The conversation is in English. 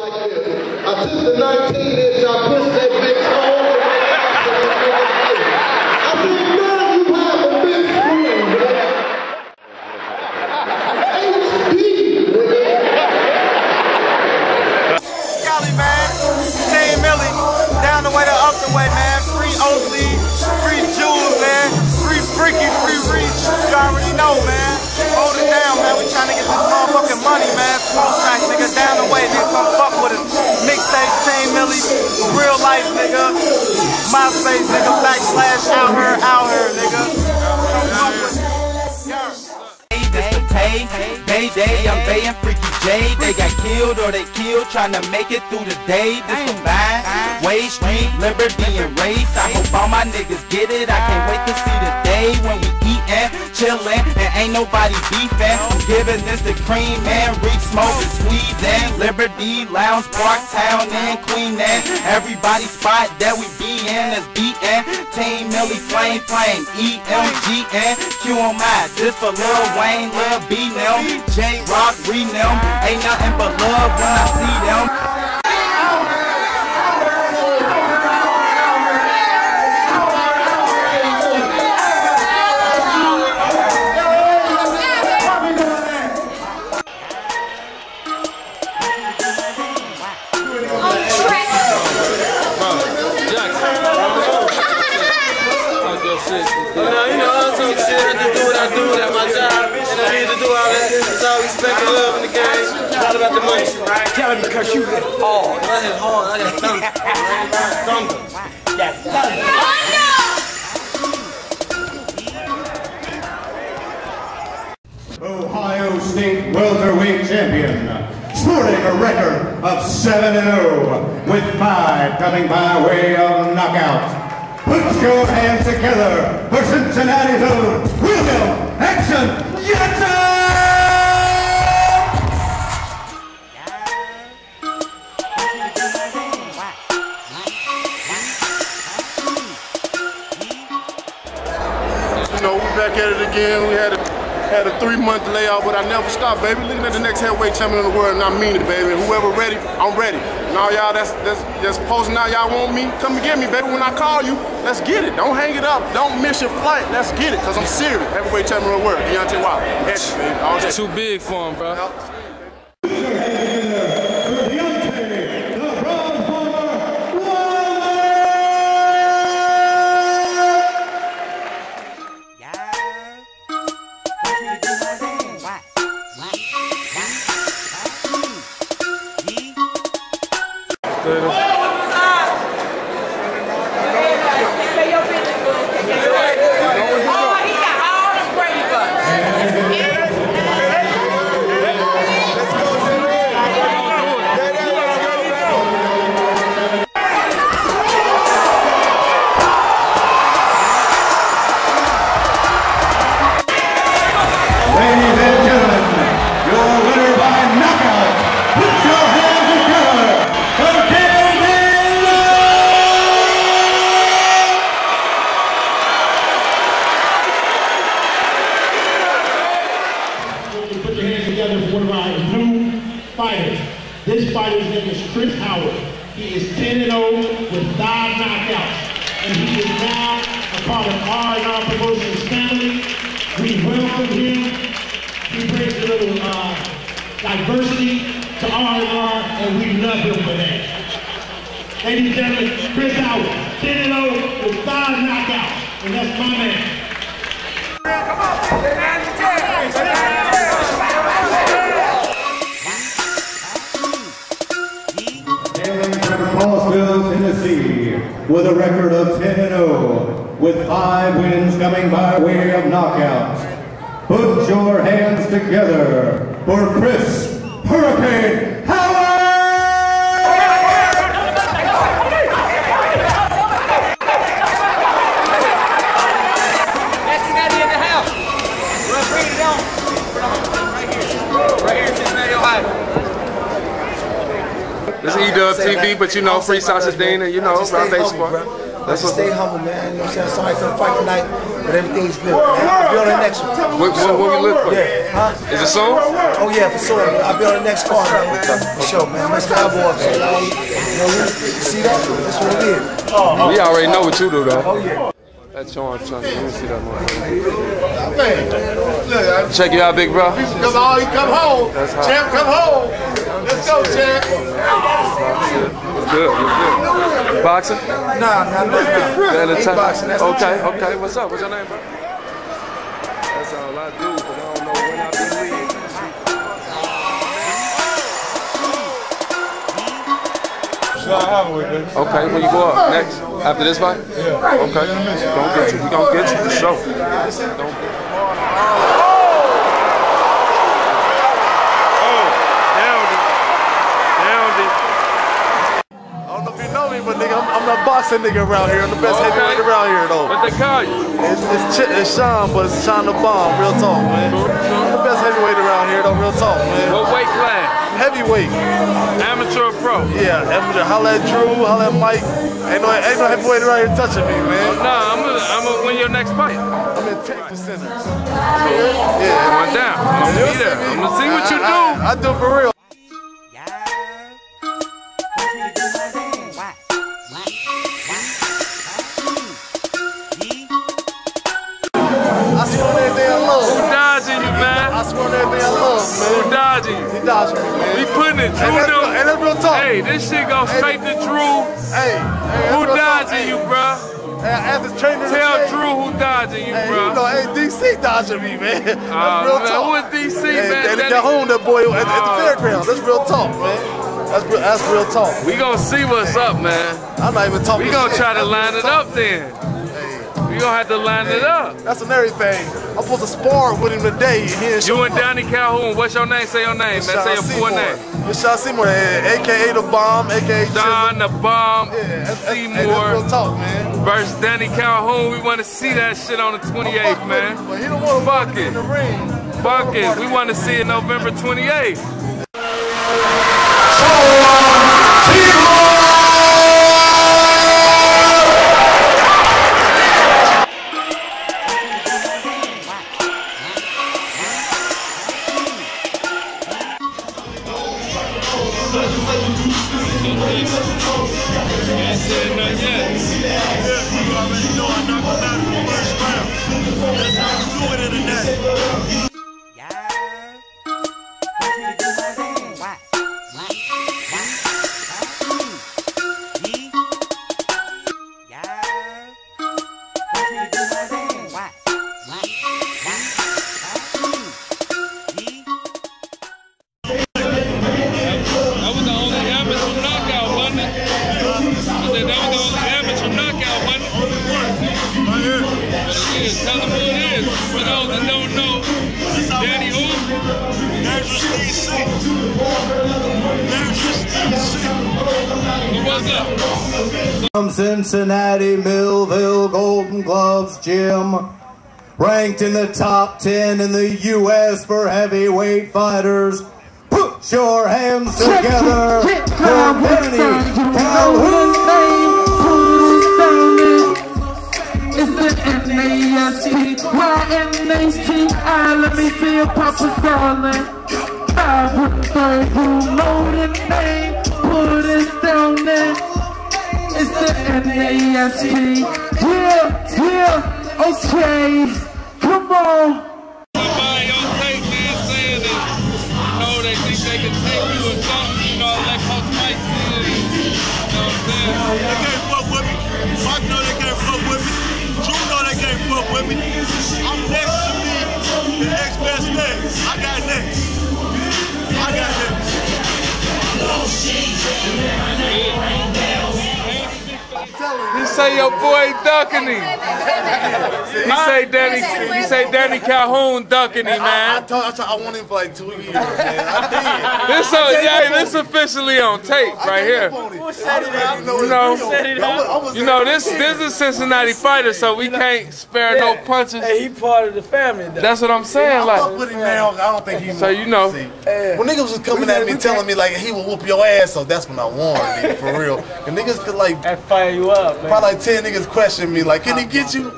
I took the 19-inch, I pushed that bitch home. I said, now you have a big screen, man. HD, Cali, man. Team Millie. Down the way to up the way, man. Free OC, free Jules, man. Free Freaky, free Reach. You already know, man. Hold it down, man. We trying to get this motherfucking money, man. Smoke snack, nigga. Down the way, nigga. Come fuck with us. Mixtape, Team Millie. Real life, nigga. MySpace, nigga. / out here, nigga. Come fuck with us. Day, I'm baying Freaky J. They got killed or they killed trying to make it through the day. This combined Way Street, Liberty and Race. I hope all my niggas get it. I can't wait to see the day when we eatin', chillin', and ain't nobody beefin'. I'm giving this to Cream, man. Reek smoke and squeezin'. Liberty, Lounge, Parktown, and Queen, and everybody spot that we be in is beatin'. Team Millie, Flame, EMGN, QMI. This for Lil Wayne, Lil B, them. J-Rock, Renum. Ain't nothing but love when I see them. About the money, right? Tell him because you hit hard. I hit hard. I got thunder. Yes. Ohio State welterweight champion, sporting a record of 7-0, with 5 coming by way of knockout. Put your hands together for Cincinnati's own William Action Jackson! Back at it again. We had a 3-month layoff, but I never stopped, baby. Looking at the next heavyweight champion in the world, and I mean it, baby. Whoever ready, I'm ready. And all y'all that's posting out, y'all want me, come and get me, baby. When I call you, let's get it. Don't hang it up. Don't miss your flight. Let's get it, because I'm serious. Heavyweight champion of the world, Deontay Wilder. It's too big for him, bro. This fighter's name is Chris Howard. He is 10-0 with 5 knockouts. And he is now a part of R&R Promotions family. We welcome him. He brings a little diversity to R&R, and we love him for that. Ladies and gentlemen, Chris Howard, 10-0 with 5 knockouts. And that's my man. Come on, man. Tennessee, with a record of 10-0, with 5 wins coming by way of knockout. Put your hands together for Chris Hurricane Howard! Cincinnati in the house. We'll bring it on. Right here in Cincinnati, Ohio. This is EW TV, but you know, Free Sausage Dean, and you know, Rob Baseball. That's just stay humble, man. You know what I'm saying? Sorry I couldn't fight tonight, but everything's good, man. I'll be on the next one. What we look for? Yeah, huh? Is it soon? Oh yeah, for sure. I'll be on the next card, man. For sure, man. Miss Cowboy, man. You see that? That's what it is. We already know what you do, though. Oh yeah. That's Sean Chunk. Let me see that motherfucker. Man, look, Check you out, big bro. come on, you come home. That's hot. Champ, come home. Let's go, champ. What's good? What's good? Boxing? Nah. Boxing, that's okay. What's up? What's your name, bro? That's all I do, but I don't know when I believe. Okay, when you go up next? After this fight? Yeah. Okay. Don't get you. We gonna get you for sure. Don't get But nigga, I'm the boxing nigga around here. I'm the best heavyweight around here, though. What they call you? It's Sean, but it's Sean the Bomb. Real talk, man. I'm the best heavyweight around here, though. Real talk, man. What weight class? Heavyweight. Amateur or pro? Yeah, amateur. Holla at Drew, holla at Mike. Ain't no heavyweight around here touching me, man. Nah, I'm gonna win your next fight. I'm in Texas Center. Yeah. Going down. I'm gonna be there. I'm gonna see what you do. I do for real. I swear on everything I love. Who dodging you, man? I swear on everything I love, man. Who dodging you? He dodging me, man. We putting it. Drew And that's real talk. Hey, this shit go straight to Drew. Hey, Who dodging you, bruh? As a trainer, Tell Drew who dodging you, hey, bruh. you know, hey, DC dodging me, man. That's real man, talk. who is DC, hey, man? They got home that boy at the fairgrounds. That's real talk, man. That's real talk. We gonna see what's up, man. I'm not even talking. We gonna try to line it up then. We gonna have to line it up. That's another thing. I'm supposed to spar with him today. You and Donnie Calhoun. What's your name? Say your name, man. Say your full name. It's Sean Seymour, aka The Bomb, aka Sean The Bomb Seymour. Seymour Real talk, man. versus Danny Calhoun. We want to see that shit on the 28th, man. But he don't want to Fuck it. in the ring. Fuck it. We want to see it November 28th. Tell them who it is. For those that don't know, Danny who? What's up? From Cincinnati, Millville, Golden Gloves Gym, ranked in the top 10 in the U.S. for heavyweight fighters. Put your hands together for Danny Calhoun. Let me see a Papa Starlin. I would third you know the name. Put it down there. It's the NASP. Yeah, okay. Come on. Somebody on tape, man, saying that, they think they can take you or something, like Coach Mike did. You know what I'm saying? They can't fuck with me. Mike know they can't fuck with me. Drew know they can't fuck with me. I'm next to me. The next best thing. I got next. You say your boy ducking him. You say Danny Calhoun ducking him, man. I want him for like 2 years, man. I did. This officially on tape right here. You know, this is a Cincinnati fighter, so we can't spare no punches. Hey, he part of the family, though. That's what I'm saying. I fuck with him now. I don't think he. So you know, when niggas was coming at me telling me like he will whoop your ass, so that's when I warned, nigga, for real. And niggas could like fire you up, man. like 10 niggas question me, like, can he get you?